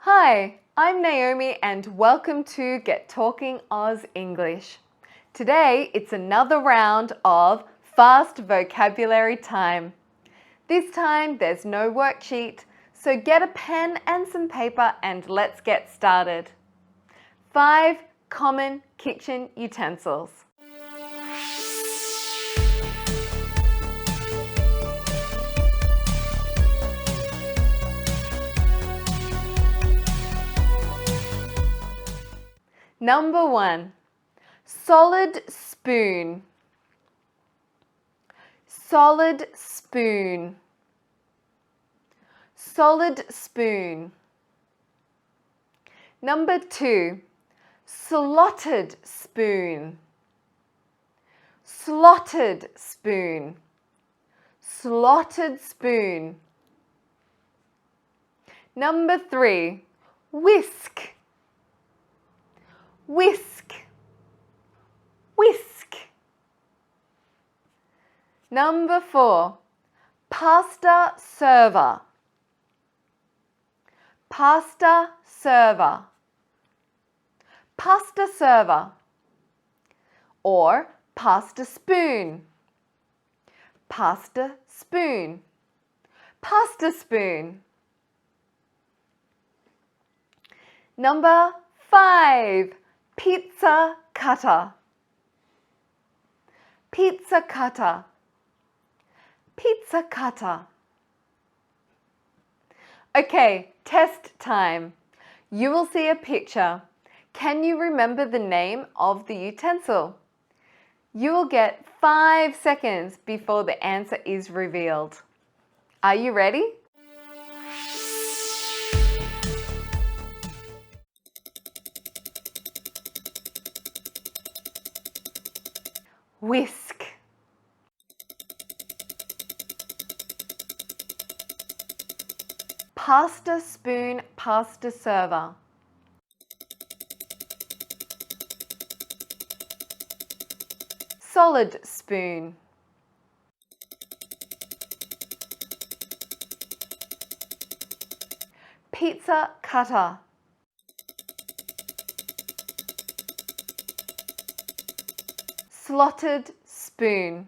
Hi, I'm Naomi and welcome to Get Talking Oz English. Today it's another round of fast vocabulary time. This time there's no worksheet, so get a pen and some paper and let's get started. 5 common kitchen utensils. Number 1, solid spoon. Solid spoon. Solid spoon. Number 2, slotted spoon. Slotted spoon. Slotted spoon. Number 3, whisk. Whisk. Whisk. Number 4, pasta server. Pasta server. Pasta server. Or pasta spoon. Pasta spoon. Pasta spoon. Number 5, pizza cutter. Pizza cutter. Pizza cutter. Okay, test time. You will see a picture. Can you remember the name of the utensil? You will get 5 seconds before the answer is revealed. Are you ready? Whisk. Pasta spoon, pasta server. Solid spoon. Pizza cutter. Slotted spoon.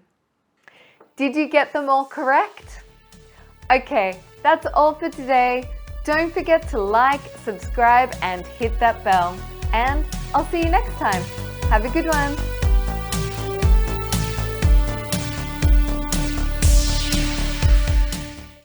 Did you get them all correct? Okay, that's all for today. Don't forget to like, subscribe and hit that bell. And I'll see you next time. Have a good one.